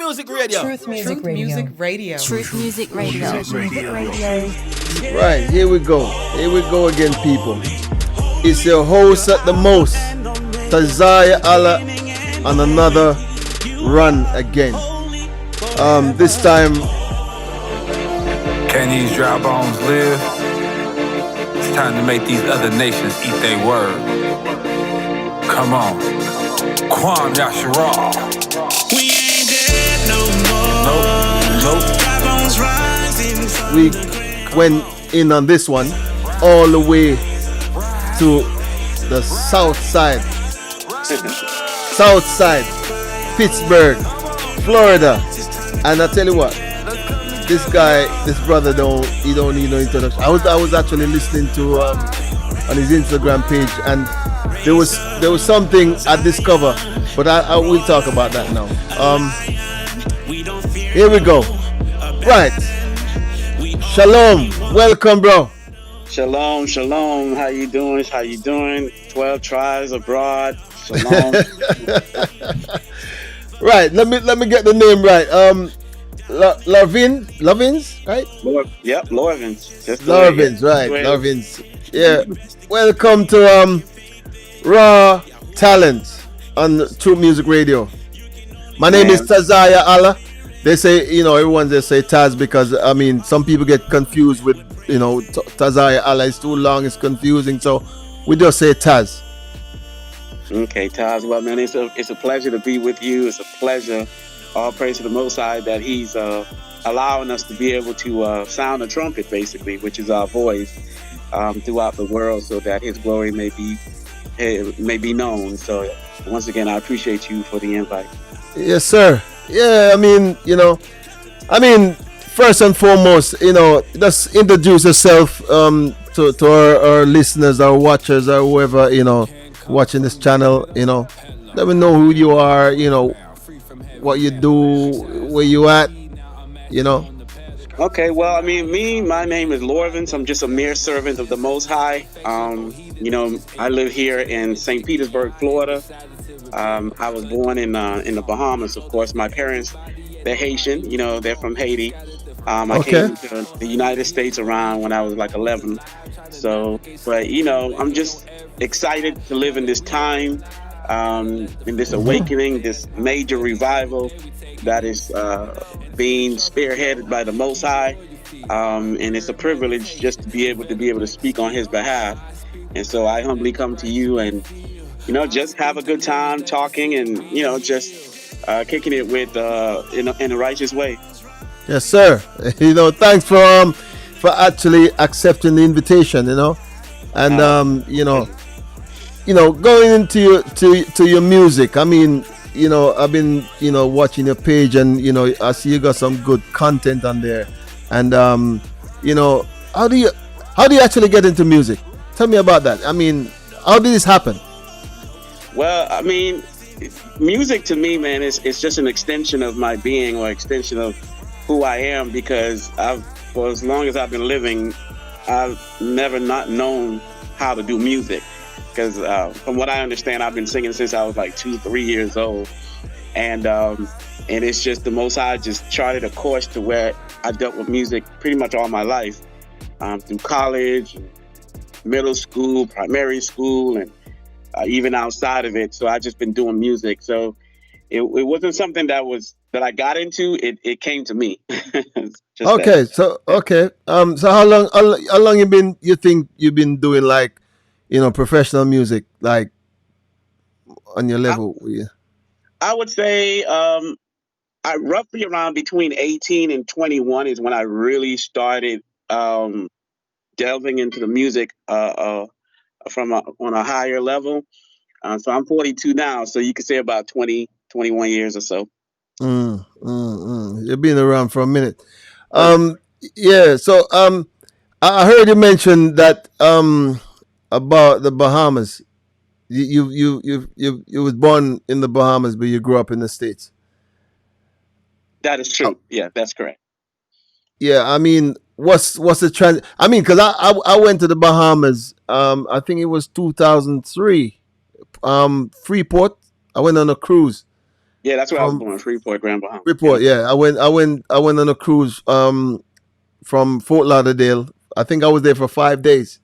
Music Radio. Truth Music Radio. Truth Music Radio. Right, here we go. Here we go again, people. It's your host at the most, Ya-Ahla, on another run again. This time, can these dry bones live? It's time to make these other nations eat their word. Come on. Kwam Yashara. We ain't dead no more. Nope. Dry bones rising from we the went in on this one all the way to the south side, Pittsburgh, Florida. And I tell you what, this brother don't need no introduction. I was actually listening to on his Instagram page, and there was something I discovered, but I will talk about that now. Here we go. Right. Shalom. Welcome, bro. Shalom. How you doing? 12 tribes abroad. Shalom. Right. Let me get the name right. Lorvins, right? Yep, Lorvins. Lorvins, right? Lorvins. Yeah. Welcome to Raw Talent on Truth Music Radio. My name is Ya-Ahla. They say, everyone they say Taz because some people get confused with Ya-Ahla is too long, it's confusing, so we just say Taz. Okay, Taz. Well, man, it's a pleasure to be with you. It's a pleasure. All praise to the Most High that He's allowing us to be able to sound a trumpet, basically, which is our voice throughout the world, so that His glory may be known. So, once again, I appreciate you for the invite. Yes, sir. Yeah, first and foremost, just introduce yourself to our listeners, our watchers, or whoever watching this channel. Let me know who you are. What you do, where you at. Okay, well, my name is Lorvins. I'm just a mere servant of the Most High. I live here in St. Petersburg, Florida. I was born in the Bahamas, of course. My parents, they're Haitian. They're from Haiti. I came to the United States around when I was like 11. So, but I'm just excited to live in this time, in this awakening, this major revival that is being spearheaded by the Most High, and it's a privilege just to be able to speak on His behalf. And so I humbly come to you and just have a good time talking and just kicking it with in a righteous way. Yes, sir. Thanks for actually accepting the invitation. And going into your music. I've been watching your page, and I see you got some good content on there. And how do you actually get into music? Tell me about that. How did this happen? Well, music to me, man, it's just an extension of my being, or extension of who I am, because for as long as I've been living, I've never not known how to do music. Because from what I understand, I've been singing since I was like 2-3 years old, and it's just the Most High just charted a course to where I dealt with music pretty much all my life, through college, middle school, primary school, and even outside of it. So I just been doing music. So it wasn't something that I got into. It came to me. Okay. So how long you think you've been doing professional music, like on your level? I would say I roughly around between 18 and 21 is when I really started delving into the music on a higher level. So I'm 42 now, so you could say about 20, 21 years or so. You've been around for a minute. Yeah. So I heard you mention that about the Bahamas. You was born in the Bahamas, but you grew up in the States. That is true. Yeah, that's correct. Yeah, what's the trend? Because I went to the Bahamas. I think it was 2003. Freeport. I went on a cruise, Yeah, that's where I was from born, Freeport, Grand Bahama. Report. Yep. Yeah, I went on a cruise from Fort Lauderdale. I think I was there for 5 days.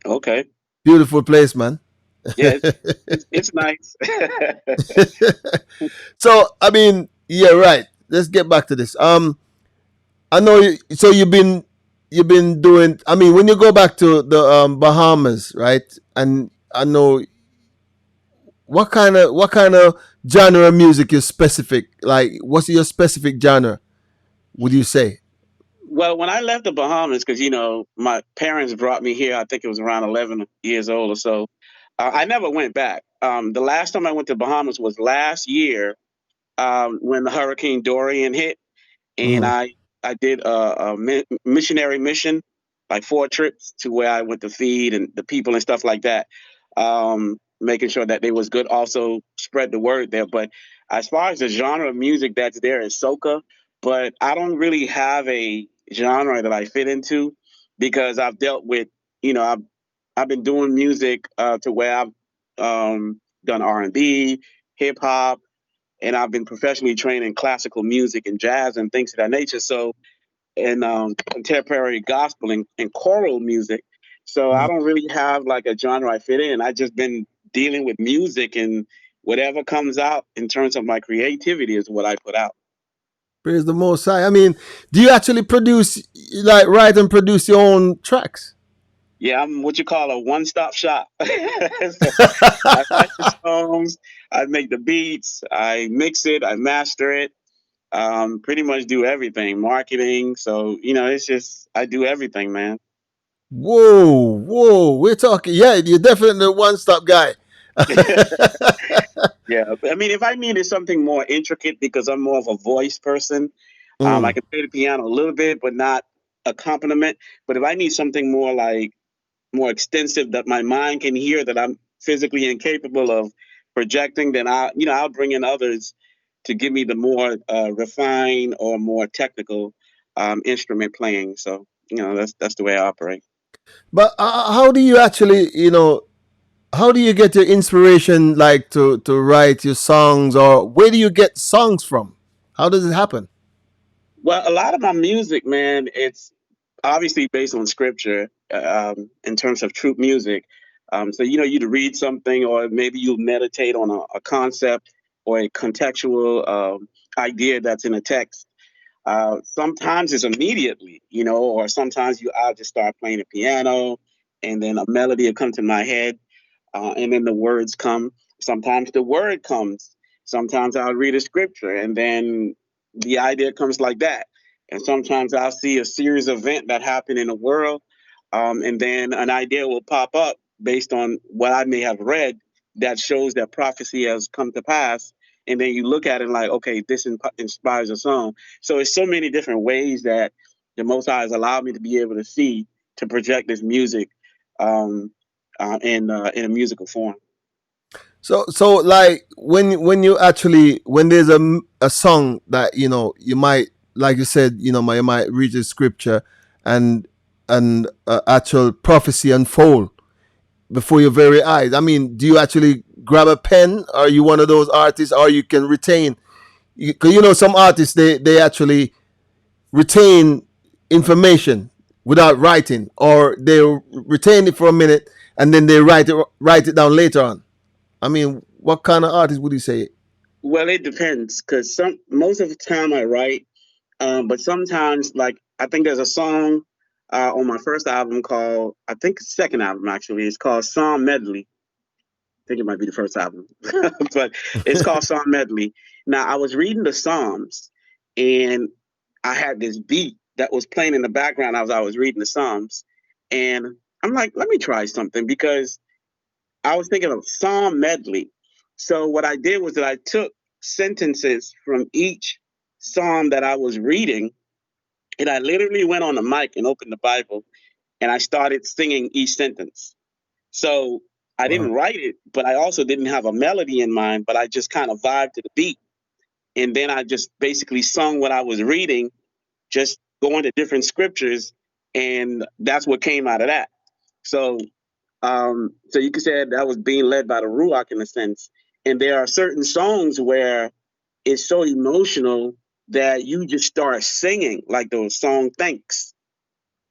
Okay. Beautiful place, man. Yeah, it's nice. So I mean, yeah, right. Let's get back to this. I know. So you've been doing. I mean, when you go back to the Bahamas, right? And I know what kind of genre of music is specific. Like, what's your specific genre? Would you say? Well, when I left the Bahamas, because my parents brought me here, I think it was around 11 years old or so. I never went back. The last time I went to Bahamas was last year, when the Hurricane Dorian hit, and Hmm. I did a missionary mission, like 4 trips to where I went to feed and the people and stuff like that, making sure that they was good. Also spread the word there. But as far as the genre of music that's there is soca, but I don't really have a genre that I fit into because I've dealt with, I've been doing music to where I've done R&B, hip hop, and I've been professionally trained in classical music and jazz and things of that nature. So, and contemporary gospel and choral music. So I don't really have like a genre I fit in. I just been dealing with music, and whatever comes out in terms of my creativity is what I put out. Praise the Most High. I mean, do you actually produce, like, write and produce your own tracks? Yeah, I'm what you call a one-stop shop. So I write the songs, I make the beats, I mix it, I master it, pretty much do everything, marketing. So, it's just, I do everything, man. Whoa, whoa, we're talking. Yeah, you're definitely a one-stop guy. Yeah. I mean, if I needed something more intricate, because I'm more of a voice person, I Mm. can play the piano a little bit, but not accompaniment. But if I need something more like more extensive that my mind can hear, that I'm physically incapable of projecting, then I'll bring in others to give me the more refined or more technical instrument playing. So, that's the way I operate. But how do you actually, how do you get your inspiration, like, to write your songs, or where do you get songs from? How does it happen? Well, a lot of my music, man, it's obviously based on scripture in terms of true music. So, you'd read something, or maybe you meditate on a concept or a contextual idea that's in a text. Sometimes it's immediately, or sometimes I'll just start playing the piano, and then a melody will come to my head, and then the words come. Sometimes the word comes. Sometimes I'll read a scripture, and then the idea comes like that. And sometimes I'll see a series of event that happen in the world, and then an idea will pop up based on what I may have read that shows that prophecy has come to pass. And then you look at it like, okay, this inspires a song. So it's so many different ways that the Most High has allowed me to be able to see, to project this music, um, in a musical form. So like, when you actually, when there's a song that, you might, like you said, you might read the scripture, and actual prophecy unfold before your very eyes. I mean, do you actually grab a pen? Are you one of those artists, or you can retain? Because some artists, they actually retain information without writing, or they retain it for a minute and then they write it down later on. I mean, what kind of artist would you say? Well, it depends, because most of the time I write, but sometimes, like, I think there's a song on my first album called, I think second album actually, it's called Psalm Medley. I think it might be the first album, but it's called Psalm Medley. Now, I was reading the Psalms, and I had this beat that was playing in the background as I was reading the Psalms, and I'm like, let me try something, because I was thinking of Psalm Medley. So what I did was that I took sentences from each psalm that I was reading, and I literally went on the mic and opened the Bible, and I started singing each sentence. So I Wow. didn't write it, but I also didn't have a melody in mind, but I just kind of vibed to the beat. And then I just basically sung what I was reading, just going to different scriptures, and that's what came out of that. So, so you could say that was being led by the Ruach in a sense. And there are certain songs where is so emotional that you just start singing, like the song Thanks.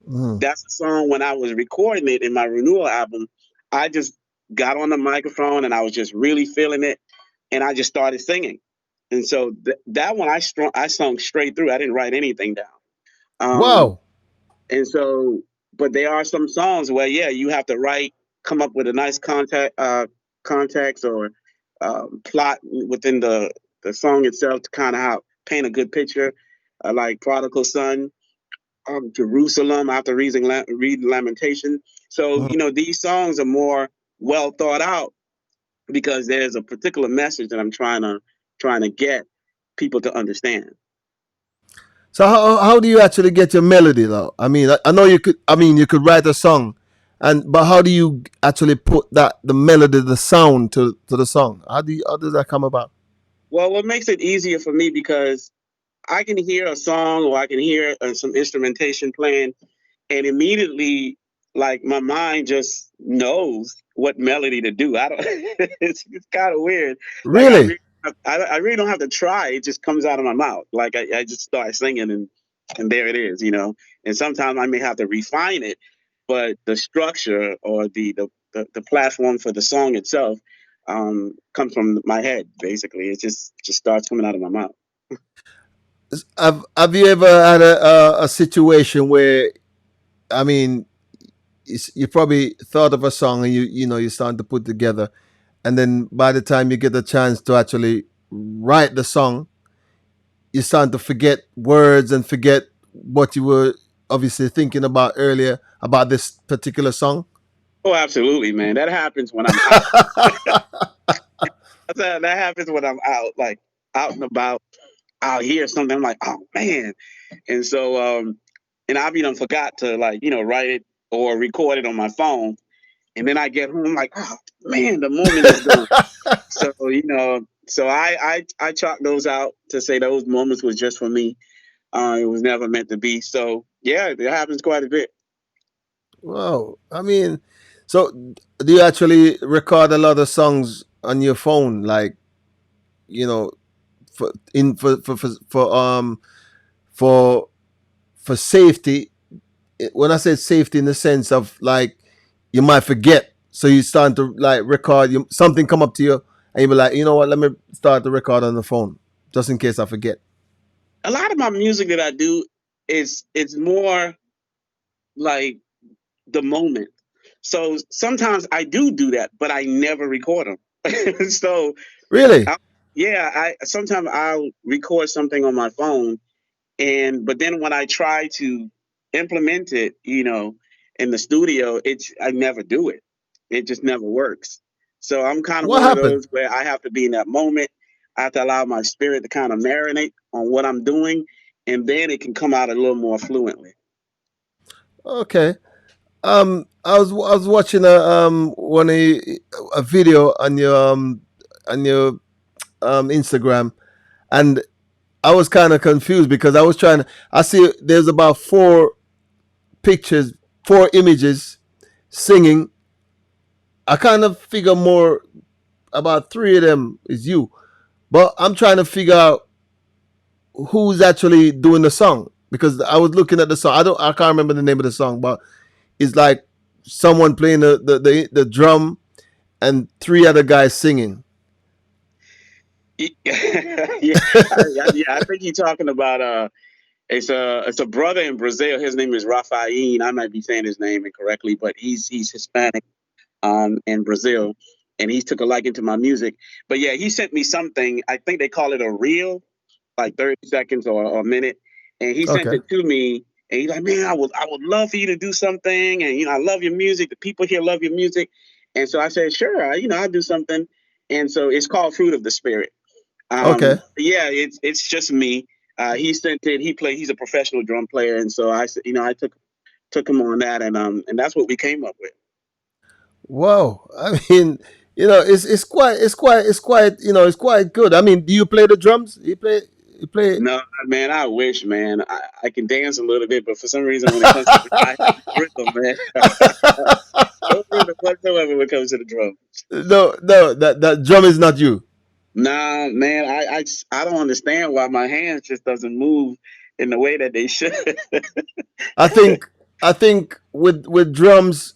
Mm. That's a song when I was recording it in my renewal album. I just got on the microphone and I was just really feeling it, and I just started singing. And so that one I sung straight through. I didn't write anything down. Um, Wow. and so, but there are some songs where, yeah, you have to come up with a nice context or plot within the song itself to kind of how paint a good picture, like Prodigal Son, Jerusalem after reading Lamentation. So, Mm. these songs are more well thought out because there's a particular message that I'm trying to get people to understand. So how do you actually get your melody though? I mean, I know you could. I mean, you could write a song, but how do you actually put the melody, the sound to the song? How does that come about? Well, what makes it easier for me because I can hear a song or I can hear some instrumentation playing, and immediately, like my mind just knows what melody to do. I don't. It's kind of weird. Like Really? I really don't have to try. It just comes out of my mouth. Like I just start singing and there it is. And sometimes I may have to refine it, but the structure or the platform for the song itself comes from my head. Basically, it just starts coming out of my mouth. Have you ever had a situation where, I mean, you probably thought of a song and you're starting to put together, and then by the time you get the chance to actually write the song, you're starting to forget words and forget what you were obviously thinking about earlier about this particular song. Oh, absolutely, man. That happens when I'm out. That happens when I'm out, like out and about. I'll hear something, I'm like, oh man. And so and I've even forgot to, like, write it or record it on my phone. And then I get home like, oh man, the moment is gone. So, I chalk those out to say those moments was just for me. It was never meant to be. So yeah, it happens quite a bit. Wow. I mean, so do you actually record a lot of songs on your phone, like, you know, for in for for safety? When I say safety, in the sense of like you might forget, so you start to like record. Something come up to you, and you be like, you know what? Let me start the record on the phone, just in case I forget. A lot of my music that I do is it's more like the moment. So sometimes I do that, but I never record them. So Really? I, yeah, I sometimes I'll record something on my phone, but then when I try to implement it, in the studio, I never do it. It just never works. So I'm kind of What one of happened? those where I have to be in that moment. I have to allow my spirit to kind of marinate on what I'm doing, and then it can come out a little more fluently. Okay. I was watching a video on your Instagram, and I was kind of confused because I was trying to. I see there's about pictures, 4 images singing. I kind of figure more about 3 of them is you, but I'm trying to figure out who's actually doing the song because I was looking at the song. I can't remember the name of the song, but it's like someone playing the drum and 3 other guys singing. Yeah, I think you're talking about it's a brother in Brazil. His name is Rafael. I might be saying his name incorrectly, but he's Hispanic in Brazil, and he took a liking to my music. But yeah, he sent me something. I think they call it a reel, like 30 seconds or a minute, and he sent Okay. it to me. And he's like, man, I would love for you to do something, and I love your music. The people here love your music, and so I said, sure, I'll do something. And so it's called Fruit of the Spirit. Okay. Yeah, it's just me. He sent it. He's a professional drum player, and so I said, I took him on that, and that's what we came up with. Wow. I mean, it's quite good. I mean, do you play the drums? You play. No, man, I wish, man. I can dance a little bit, but for some reason, when it comes to I have no rhythm, man. No rhythm whatsoever when it comes to the drum. No, no, that drum is not you. Nah, man, I don't understand why my hands just doesn't move in the way that they should. I think I think with drums,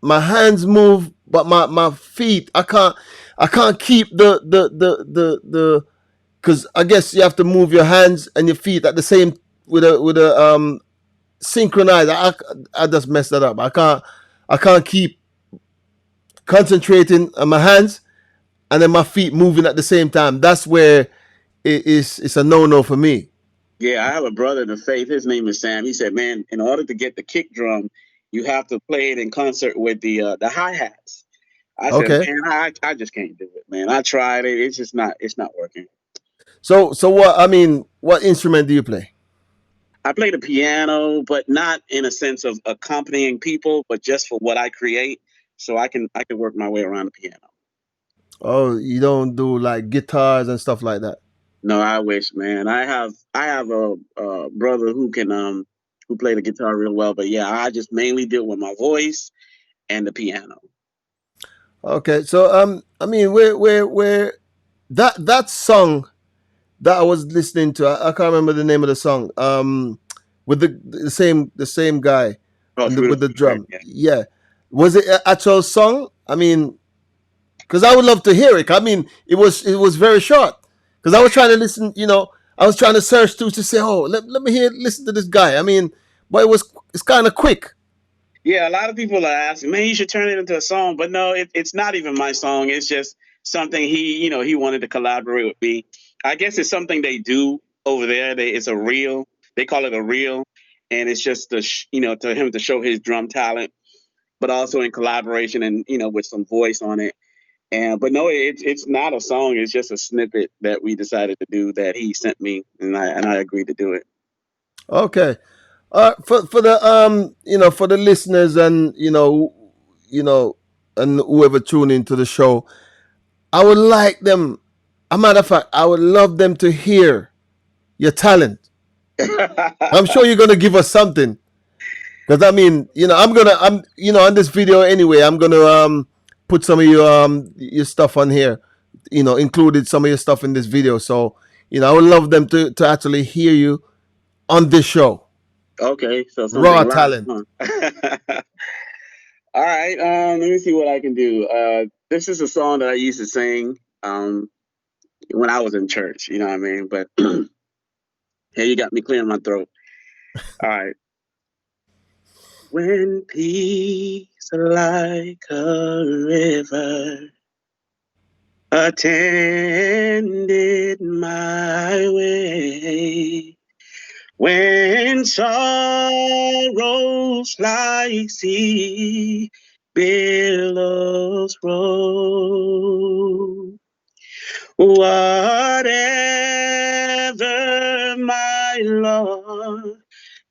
my hands move, but my feet I can't keep the because I guess you have to move your hands and your feet at the same with a synchronized. I just messed that up. I can't keep concentrating on my hands and then my feet moving at the same time. That's where it's a no for me. Yeah, I have a brother in the faith. His name is Sam. He said, "Man, in order to get the kick drum, you have to play it in concert with the hi hats." I said, Okay. "Man, I just can't do it, man. I tried it. It's not working." So what I mean, what instrument do you play? I play the piano, but not in a sense of accompanying people, but just for what I create, so I can work my way around the piano. Oh, you don't do like guitars and stuff like that. No, I wish, man. I have a brother who play the guitar real well, but yeah, I just mainly deal with my voice and the piano. Okay, so I mean, where that song that I was listening to, I can't remember the name of the song. With the same guy Oh, and through the with the feedback, drum. yeah. Yeah, was it an actual song? I mean, because I would love to hear it. I mean, it was very short. Because I was trying to listen, I was trying to search to say, oh, let me listen to this guy. I mean, but it's kind of quick. Yeah, a lot of people are asking, man, you should turn it into a song. But no, it's not even my song. It's just something he wanted to collaborate with me. I guess it's something they do over there. It's a reel. They call it a reel, and it's just to him to show his drum talent, but also in collaboration and with some voice on it. And but no, it's not a song. It's just a snippet that we decided to do that he sent me, and I agreed to do it. Okay. For the for the listeners and you know and whoever tune into the show, I would like them. A matter of fact, I would love them to hear your talent. I'm sure you're gonna give us something. Because I mean, I'm on this video anyway. I'm gonna put some of your stuff on here. Included some of your stuff in this video. So I would love them to actually hear you on this show. Okay, so something Raw live, talent. huh? All right, let me see what I can do. This is a song that I used to sing when I was in church. You know what I mean? But hey, you got me clearing my throat. All right. When peace like a river attended my way, when sorrows like sea billows roll, whatever my Lord,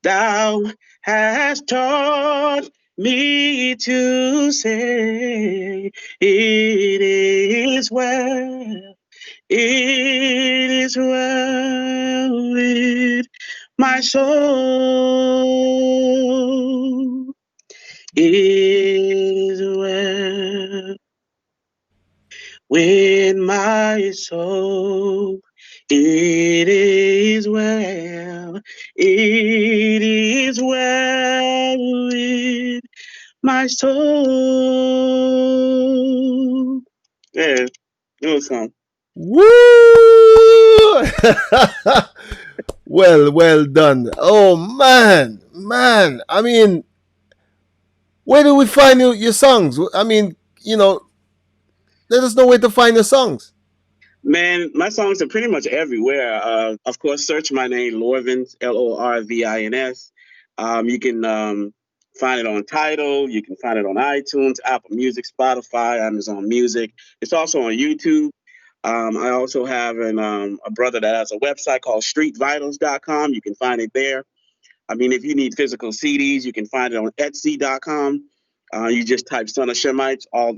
thou hast taught me to say, it is well, it is well with my soul. It is well with my soul. It is well. It is well with my soul. Yeah, it was some. Woo! Well done. Oh man. I mean, where do we find your songs? I mean, let us know where to find your songs. Man, my songs are pretty much everywhere. Of course, search my name, Lorvins, Lorvins. You can find it on Tidal. You can find it on iTunes, Apple Music, Spotify, Amazon Music. It's also on YouTube. I also have a brother that has a website called streetvitals.com. You can find it there. I mean, if you need physical CDs, you can find it on Etsy.com. You just type Son of Shemites, all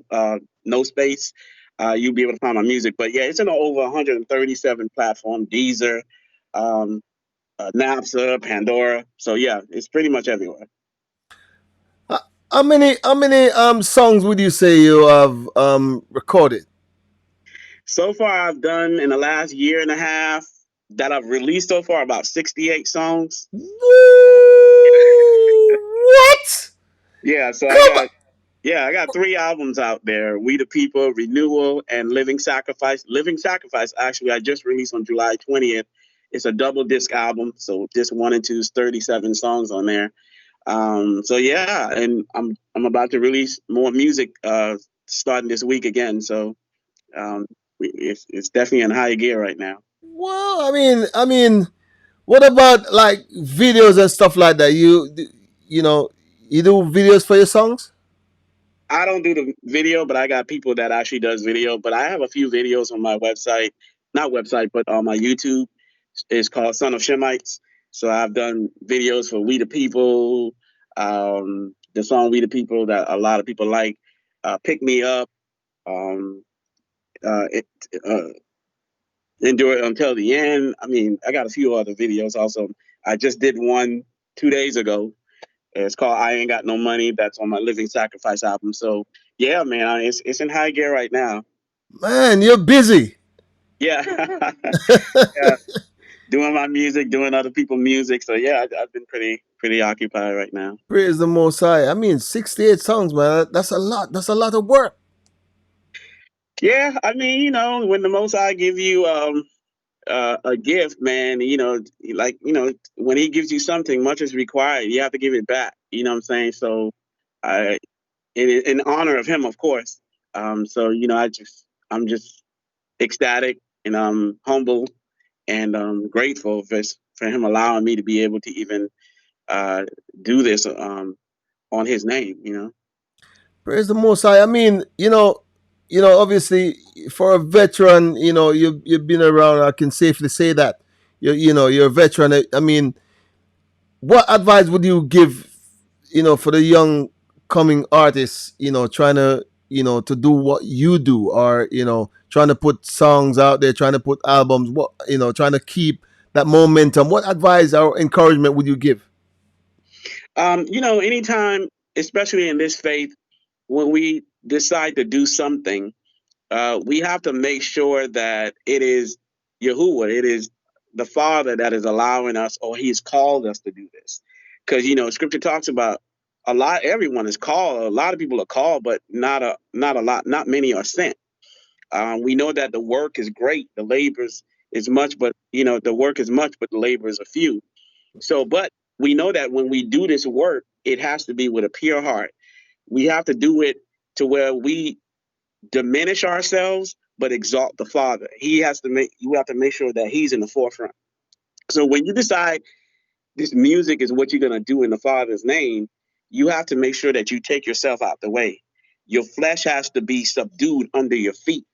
no space. You'll be able to find my music. But yeah, it's in over 137 platforms, Deezer, um, Napster, Pandora. So yeah, it's pretty much everywhere. Uh, how many songs would you say you have recorded? So far, I've done in the last year and a half that I've released so far about 68 songs. What? Yeah, so I Come on. got I got 3 albums out there: We the People, Renewal, and Living Sacrifice. Living Sacrifice, actually, I just released on July 20th. It's a double disc album, so disc 1 and 2 is 37 songs on there. So yeah, and I'm about to release more music starting this week again. So um, it's definitely in high gear right now. Well, I mean, what about like videos and stuff like that? You know, you do videos for your songs? I don't do the video, but I got people that actually does video. But I have a few videos on my website, not website, but on my YouTube. It's called Son of Shemites. So I've done videos for We the People, the song We the People that a lot of people like, Pick Me Up, um, it, uh, Endure It Until the End. I mean, I got a few other videos also. I just did one 2 days ago. It's called I Ain't Got No Money. That's on my Living Sacrifice album. So yeah, man, it's in high gear right now. Man, you're busy. Yeah, yeah, doing my music, doing other people's music. So yeah, I've been pretty occupied right now. Praise the Most High. I mean, 68 songs, man. That's a lot. That's a lot of work. Yeah, I mean, when the Most High give you a gift, man, like when He gives you something, much is required. You have to give it back. You know what I'm saying? So, I in honor of Him, of course. So I'm just ecstatic and humble and grateful for Him allowing me to be able to even uh, do this on His name. Praise the Most High. I mean, obviously, for a veteran, you've been around. I can safely say that. You're a veteran. I mean, what advice would you give, for the young coming artists, trying to, to do what you do, or trying to put songs out there, trying to put albums, trying to keep that momentum? What advice or encouragement would you give? Anytime, especially in this faith, when we decide to do something, we have to make sure that it is Yahuwah, it is the Father that is allowing us, or He's called us to do this. Because Scripture talks about everyone is called. A lot of people are called, but not many are sent. We know that the work is great, the labors is much, but the work is much, but the labors are few. So, but we know that when we do this work, it has to be with a pure heart. We have to do it to where we diminish ourselves but exalt the Father. You have to make sure that He's in the forefront. So when you decide this music is what you're gonna do in the Father's name, you have to make sure that you take yourself out the way. Your flesh has to be subdued under your feet.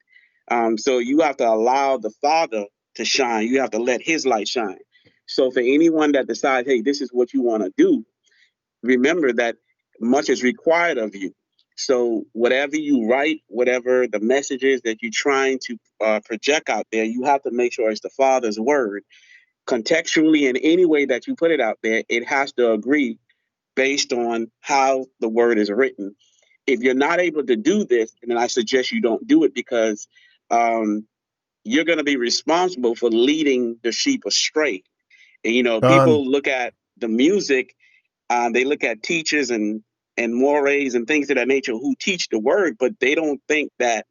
So you have to allow the Father to shine. You have to let His light shine. So for anyone that decides, hey, this is what you want to do, remember that much is required of you. So whatever you write, whatever the message is that you're trying to project out there, you have to make sure it's the Father's word. Contextually, in any way that you put it out there, it has to agree based on how the word is written. If you're not able to do this, then I suggest you don't do it, because you're going to be responsible for leading the sheep astray. And Done. people look at the music, they look at teachers and mores and things of that nature who teach the word, but they don't think that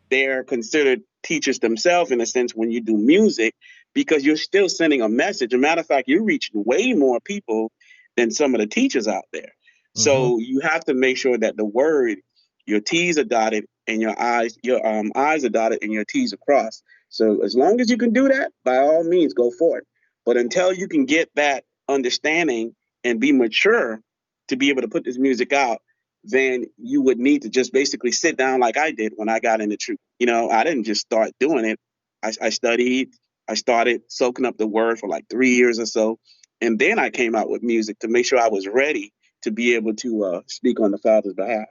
they're considered teachers themselves in a sense when you do music, because you're still sending a message. As a matter of fact, you're reaching way more people than some of the teachers out there. Hmm. So you have to make sure that the word, your T's are dotted and your I's are dotted and your T's are crossed. So as long as you can do that, by all means, go for it. But until you can get that understanding and be mature to be able to put this music out, then you would need to just basically sit down like I did when I got into truth. I didn't just start doing it. I studied, I started soaking up the word for like 3 years or so. And then I came out with music to make sure I was ready to be able to speak on the Father's behalf.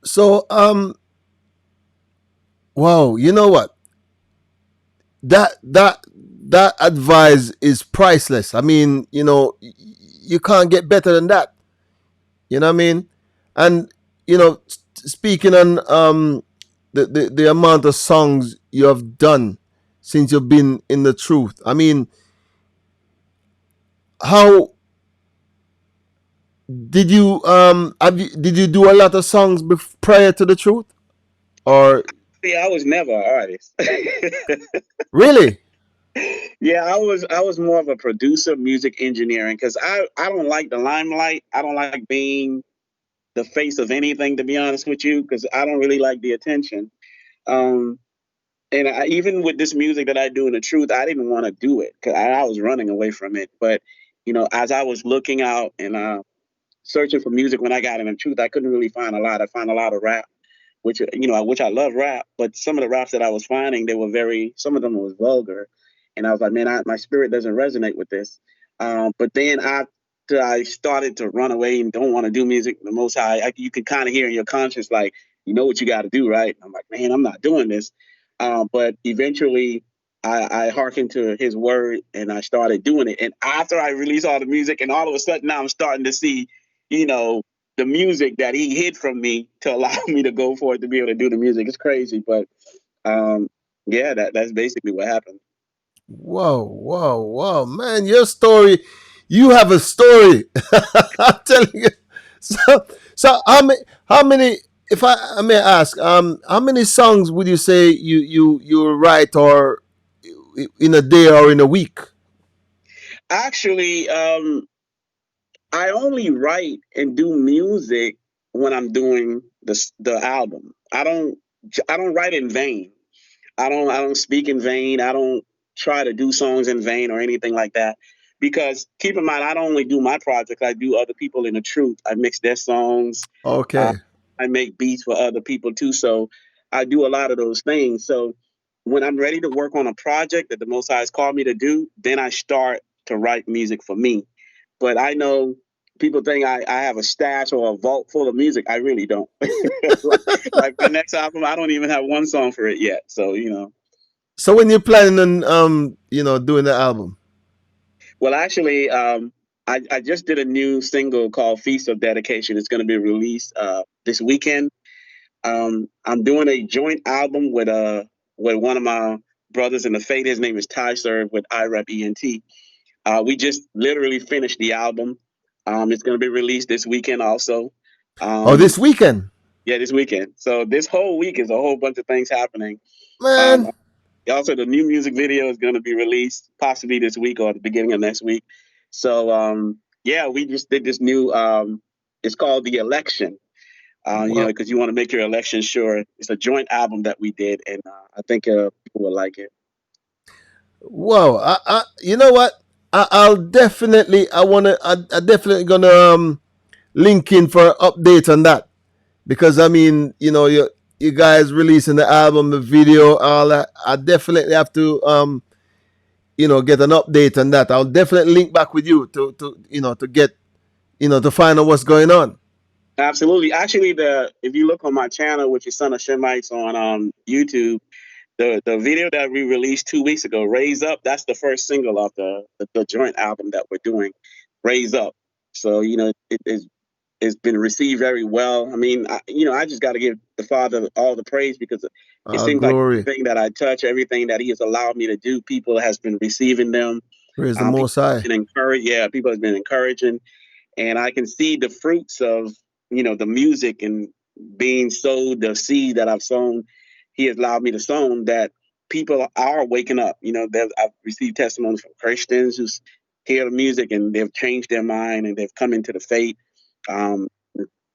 So, wow, you know what? That advice is priceless. I mean, you can't get better than that. You know what I mean? And speaking on the amount of songs you have done since you've been in the truth. I mean, how did you do a lot of songs prior to the truth, or Yeah, I was never an artist. really? Yeah, I was more of a producer, music engineering, because I don't like the limelight. I don't like being the face of anything, to be honest with you, because I don't really like the attention. Um, and even with this music that I do in the truth, I didn't want to do it because I was running away from it. But as I was looking out and searching for music when I got in the truth, I couldn't really find a lot. I found a lot of rap, which I love rap, but some of the raps that I was finding, some of them was vulgar, and I was like, man, my spirit doesn't resonate with this. But then after I started to run away and don't want to do music, the Most High, you can kind of hear in your conscience, like, you know what you got to do, right? I'm like, man, I'm not doing this. But eventually, I hearkened to His word and I started doing it. And after I released all the music, and all of a sudden now I'm starting to see, you know, the music that He hid from me to allow me to go for it to be able to do the music. It's crazy, but um, yeah, that's basically what happened. Whoa, whoa, whoa, man! Your story, you have a story. I'm telling you. So, so how many? If I may ask, how many songs would you say you write, or in a day or in a week? Actually, I only write and do music when I'm doing the album. I don't write in vain. I don't speak in vain. I don't try to do songs in vain or anything like that. Because keep in mind, I don't only do my projects. I do other people in the truth. I mix their songs. Uh, Okay. I make beats for other people too. So I do a lot of those things. So when I'm ready to work on a project that the Most High has called me to do, then I start to write music for me. But I know people think I have a stash or a vault full of music. I really don't. Like my next album, I don't even have one song for it yet. So. So when you're planning on doing the album? Well, actually, I just did a new single called Feast of Dedication. It's going to be released this weekend. I'm doing a joint album with one of my brothers in the faith. His name is Ty Serve with IREP ENT. We just literally finished the album. It's going to be released this weekend also. Oh, Um, this weekend, yeah, this weekend. So this whole week is a whole bunch of things happening. Um, man. Also, the new music video is going to be released possibly this week or at the beginning of next week. So, yeah, we just did this new. It's called The Election. Wow. Because you want to make your election sure. It's a joint album that we did, and I think people will like it. Whoa. You know what? I'll definitely. I definitely gonna link in for an update on that, because I mean, you guys releasing the album, the video, all that. I definitely have to get an update on that. I'll definitely link back with you to get to find out what's going on. Absolutely. Actually, the if you look on my channel, which is Son of Shemites on YouTube, the video that we released 2 weeks ago, "Raise Up," that's the first single of the joint album that we're doing, "Raise Up." So it's been received very well. I mean, I just got to give the Father all the praise because it seems like Glory. everything that I touch, everything that He has allowed me to do, people has been receiving them. Praise the People Most have High. been encouraged. Yeah, people have been encouraging, and I can see the fruits of the music and being sowed, the seed that I've sown. He has allowed me to sow that people are waking up. I've received testimonies from Christians who hear the music and they've changed their mind and they've come into the faith. Um,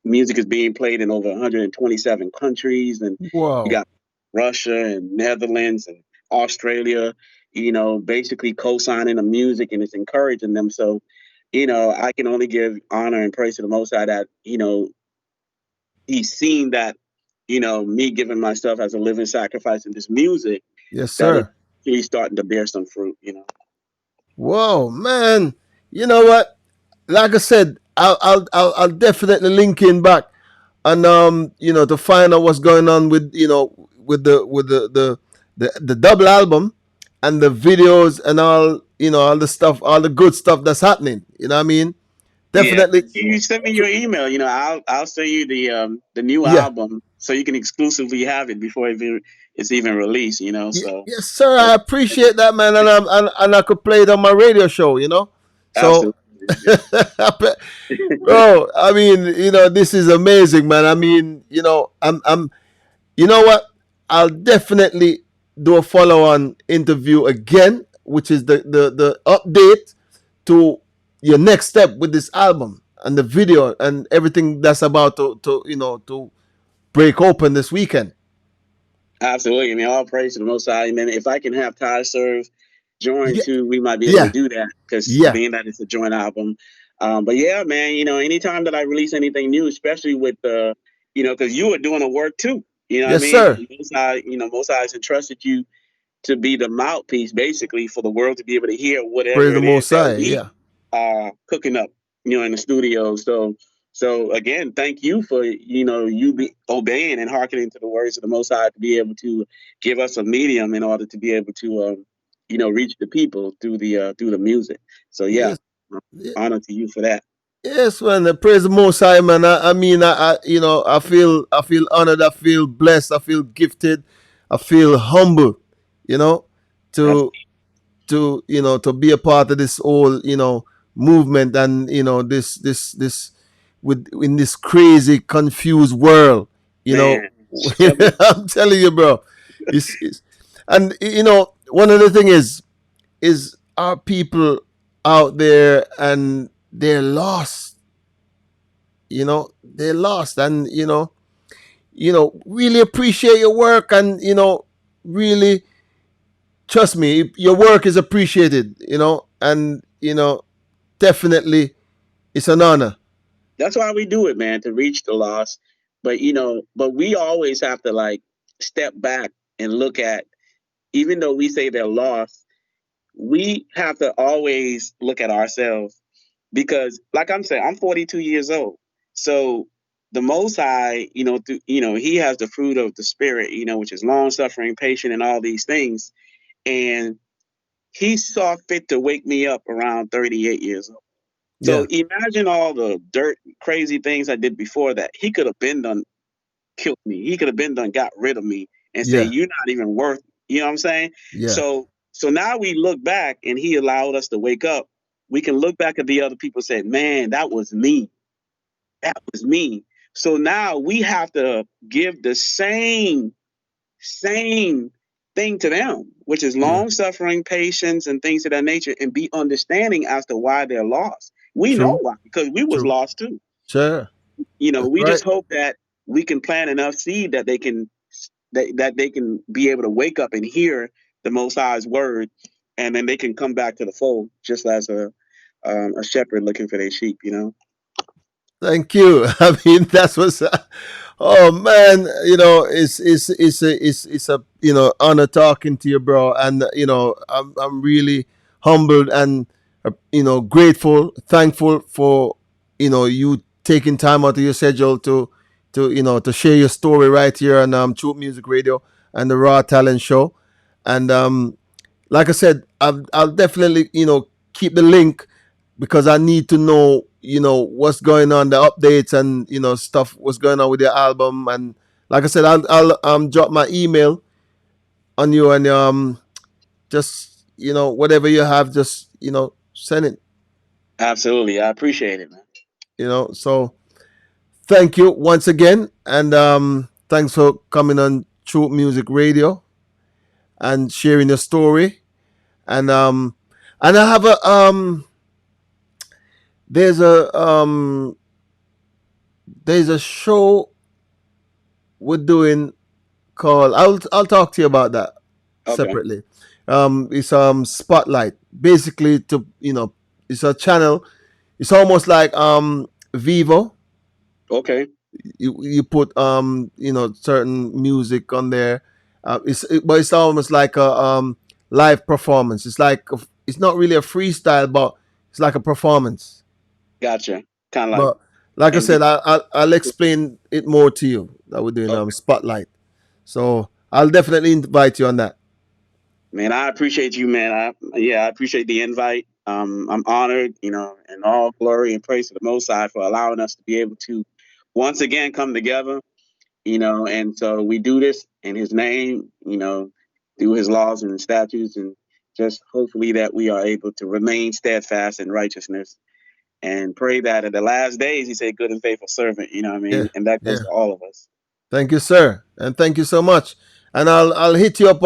Music is being played in over 127 countries, and you Wow. got Russia and Netherlands and Australia, basically co-signing the music, and it's encouraging them. So, I can only give honor and praise to the Most High that, He's seen that, me giving myself as a living sacrifice in this music, Yes, that it's sir. really starting to bear some fruit. Whoa, man. You know what? Like I said, I'll definitely link in back, and to find out what's going on with the double album and the videos and all the stuff, all the good stuff that's happening. You know what I mean? Yeah, Definitely. you send me your email. I'll send you the new Yeah. album. so you can exclusively have it before it's even released. So Yes, sir. I appreciate that, man, and I could play it on my radio show. So, absolutely, yeah. bro, I mean, this is amazing, man. I mean, you know what? I'll definitely do a follow-on interview again, which is the update to your next step with this album and the video and everything that's about to break open this weekend. Absolutely. I mean, all praise to the Most High. Man, if I can have Ty Serve join Yeah, too, we might be able to yeah, do that because yeah, being that it's a joint album. But yeah, man, anytime that I release anything new, especially with because you are doing the work too. You know what I yes, mean? sir. Most High has entrusted you to be the mouthpiece, basically, for the world to be able to hear Praise whatever the it is Most that High. we Yeah. are cooking up, in the studio. So again, thank you for you be obeying and hearkening to the words of the Most High to be able to give us a medium in order to be able to reach the people through the music. So yeah, Yes. Yeah. honor to you for that. Yes, man. Praise the Most High, man. I mean, I feel honored. I feel blessed. I feel gifted. I feel humble. You know, That's to to be a part of this whole movement and this with in this crazy confused world. You know, man. Tell me, I'm telling you, bro. It's and one of the thing is our people out there and they're lost. They're lost, and really appreciate your work, and really trust me, your work is appreciated. And definitely it's an honor. that's why we do it, man, to reach the lost. But we always have to like step back and look at, even though we say they're lost, we have to always look at ourselves because, like I'm saying, I'm 42 years old. So the Most High, He has the fruit of the Spirit, which is long suffering, patient, and all these things. And He saw fit to wake me up around 38 years old. So Yeah, imagine all the dirt, crazy things I did before that. He could have been done killed me. He could have been done got rid of me and say, yeah, "You're not even worth." You know what I'm saying? yeah, So now we look back, and He allowed us to wake up. We can look back at the other people and say, "Man, that was me. That was me." So now we have to give the same thing to them, which is yeah. long suffering, patience, and things of that nature, and be understanding as to why they're lost. We know True, why, because we was true. lost too. Sure, that's We right. just hope that we can plant enough seed that they can be able to wake up and hear the Most High's word, and then they can come back to the fold, just as a shepherd looking for their sheep. Thank you. I mean, that's what's. Oh man, it's a honor talking to you, bro, and I'm really humbled and grateful, thankful for you taking time out of your schedule to share your story right here on Truth Music Radio and the Raw Talent Show, and like I said, I'll definitely keep the link because I need to know what's going on, the updates and stuff, what's going on with your album, and like I said, I'll drop my email on you, and just whatever you have, just send it. Absolutely, I appreciate it, man. So thank you once again, and thanks for coming on Truth Music Radio and sharing your story, and I have a there's a there's a show we're doing called, I'll talk to you about that Okay, separately. It's Spotlight. Basically, to it's a channel. It's almost like Vivo. okay, You put certain music on there. But it's almost like a live performance. It's not really a freestyle, but it's like a performance. gotcha. Kind of like, But like I and said, I'll explain it more to you that we're doing okay, Spotlight. So I'll definitely invite you on that. man, I appreciate you, man. I appreciate the invite. I'm honored, and all glory and praise to the Most High for allowing us to be able to once again come together And so we do this in his name, through his laws and statutes, and just hopefully that we are able to remain steadfast in righteousness and pray that in the last days, he said, good and faithful servant, you know what I Yeah, mean? And that goes yeah. to all of us. Thank you, sir, and thank you so much. And I'll hit you up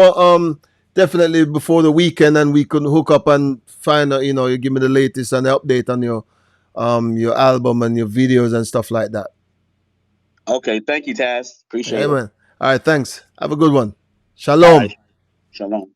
definitely before the weekend, and we can hook up and find out. You give me the latest and the update on your album and your videos and stuff like that. Okay, thank you, Taz. Appreciate it. Amen. All right, thanks. Have a good one. All Shalom. right, shalom.